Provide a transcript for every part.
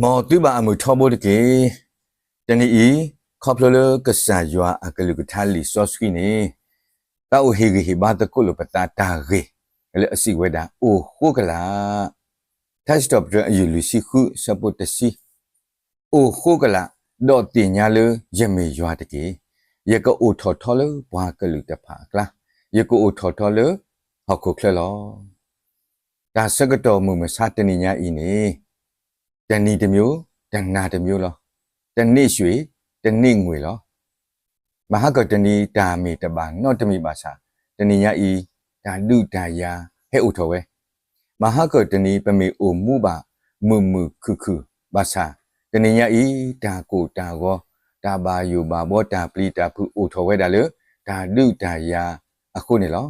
มอตุบะอมุทอบดเกตนี่อีขอบลกษายัวอักลุกทาลิซอสกินีตาโอเฮกิฮิบาตะกุลปตาตาเกเลอสิเวดาโอโคกลาทัชตอบเรยูลุสิคุสปุตสิโอโคกลาดอติญาเลยเมยัวตะเกยกโอทอทอเลบวากลุตะภากลายกโอทอทอเลฮอกโคเคลอตาสกตอมุมสาตนิญาอีนีတဏီတစ်မျိုးတဏှာတစ်မျိုးလောတနေ့ရွှေတနေ့ငွေလောမဟာကတဏီတာမီတပါနော့တမီပါစာတဏီညာဤဒါလူဒါယာဟဲ့ဥထောဝဲမဟာကတဏီပမေအိုမှုပါမုံမှုခုခုပါစာတဏီညာဤဒါကိုတာကောဒါပါယူပါဘောတာပလီတာဖူဥထောဝဲဒါလေဒါလူဒါယာအခုနေလော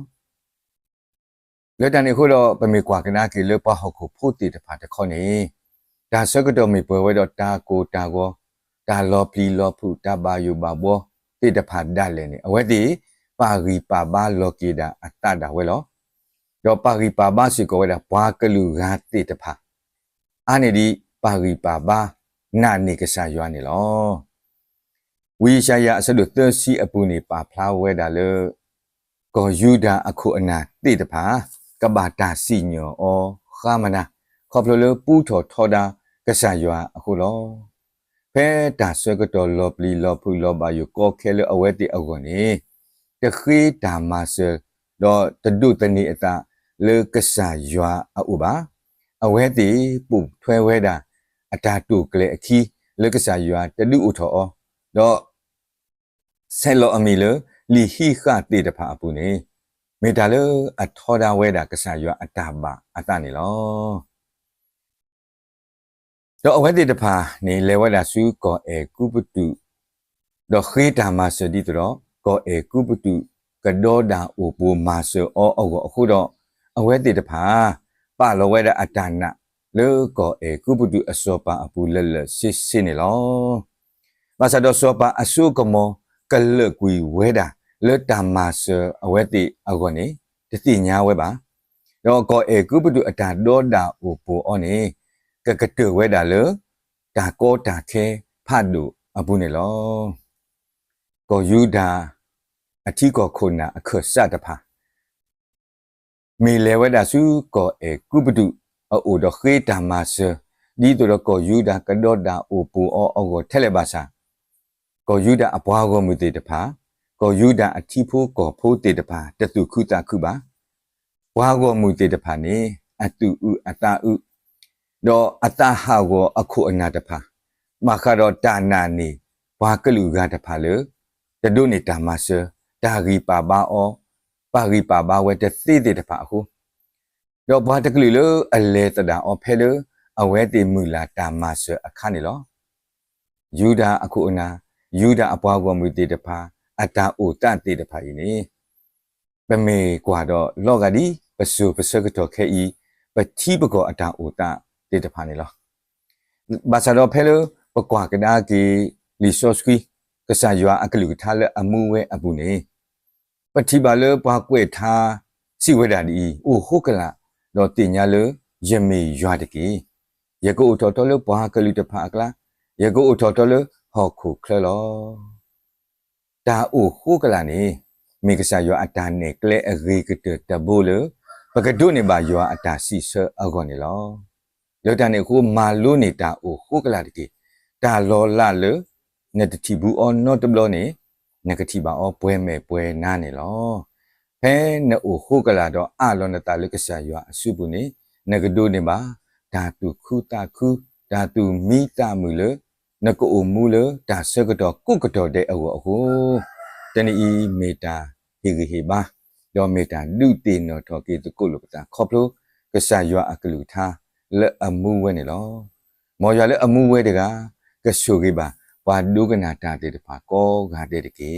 လက်တန်နေခုတော့ပမေကွာကနာကီလေပဟခုဖို့တီတဖာတခေါနေဒါစကတော်မီပွဲဝဲတော့တာကိုတာကောဒါလောပလီလောဖူတာဘာယူဘာဘောတိတဖာဒါလဲနေအဝဲတိပါရီပါဘာလောကီဒါအတတာဝဲလောတော့ပါရီပါဘာစီကိုဝဲတာဘွာကလူဂါတိတဖာအာနေဒီပါရီပါဘာနာနေကစားရွာနေလောဝီရှာယာအစဒုသစီအပူနေပါဖလားဝဲတာလေကောယူဒါအခုအနာတိတဖာကဘာတာစီညောအောခမနာခေါပလလပူထော်ထော်ဒါကဆာယွာအခုလောဖဲတာဆွဲကတော်လောပလီလောဖူလောဘာယကောခဲလအဝဲတိအကွန်နေတခိတာမဆတော့တဒုတနီအတာလေကဆာယွာအဥပါအဝဲတိပူထွဲဝဲတာအတာတုကလေအခီလေကဆာယွာတဒုဥထော်တော့ဆဲလောအမီလေလီဟီခတိတဖာအပူနေမေတာလေအထောဒါဝဲတာကဆာယွာအတာပါအတာနေလောတော့အဝဲတိတဖာနေလေဝဲတာစုကောအေကုပတုတော့ခေတာမဆဒီတော့ကောအေကုပတုကဒေါ်ဒါအိုပူမာဆောအောအခုတော့အဝဲတိတဖာပလောဝဲတာအတနာလေကောအေကုပတုအစောပါအပူလဲလဲစစ်နေလောဘာသာတော့စောပါအဆုကမောကလကွီဝဲတာလေတာမဆအဝဲတိအကောနေတတိညာဝဲပါတော့ကောအေကုပတုအတာဒေါ်ဒါအိုပူအောနေကတူဝဲတာလေတာကောတာခဲဖတ်လူအပူနေလောကောယူဒါအထီကောခုနာအခဆတ်တဖာမီလေဝဲတာစုကောအေကုပတုအိုဒခေတာမဆဒီတော့ကောယူဒါကဒေါ်ဒါအိုပူအောကိုထဲလေပါစာကောယူဒါအပွားကောမူတေတဖာကောယူဒါအထီဖိုးကောဖိုးတေတဖာတတုခုတာခုပါဘွားကောမူတေတဖာနေအတူဥအတာဥတော့အတဟာကိုအခုအနာတဖာမခါတော့တာနာနေဘာကလူကတဖာလေတဒုနေတာမဆတာဂီပါဘာအောပါဂီပါဘာဝဲတသိတဲ့တဖာအခုတော့ဘာတကလူလေအလေတဒါအောဖဲလေအဝဲတိမူလာတာမဆအခါနေလောယူဒာအခုအနာယူဒာအပွားကောမူတေတဖာအတာအိုတတေတဖာယင်းနေပမေကွာတော့လောကဒီပစုပစကတော့ခဲဤပတိပကောအတာအိုတတေတဖာနေလောဘာသာတော့ဖဲလို့ပကွာကဒါကီလီဆိုစကီကဆာယွာအကလူထားလအမှုဝဲအပူနေပတိပါလပွားကွဲထားစီဝဲတာဒီအိုဟုတ်ကလာတော့တင်ညာလယမေယွာတကီယကုအတော်တော်လပွားကလူတဖာကလာယကုအတော်တော်လဟောခုခလလောတာအိုဟုတ်ကလာနေမေကဆာယွာအတာနေကလေအဂေကတတဘိုလပကဒုနေပါယွာအတာစီဆအကောနေလောလောတန်နေကိုမာလို့နေတာအိုဟုတ်ကလာတကေတာလောလာလေနတတိဘူးအောနော့တဘလနေနဂတိပါအောပွဲမဲ့ပွဲနာနေလောဖဲနိုဟုတ်ကလာတော့အလောနတာလကဆာယွာအစုပုနေနဂဒုနေပါဓာတုခုတာခုဓာတုမိတမူလေနကိုအမူလေဒါဆကတော့ကုကတော်တဲ့အောအခုတနီမေတာဟေဟေပါယောမေတာလူတေနော်တော်ကေတကုလကတာခေါပလို့ကဆာယွာအကလူထားလေအမှုဝဲနေလောမော်ရလေအမှုဝဲတကကဆုကေပါဘာဒုကနာတာတေတဖာကောဂါတေတကေ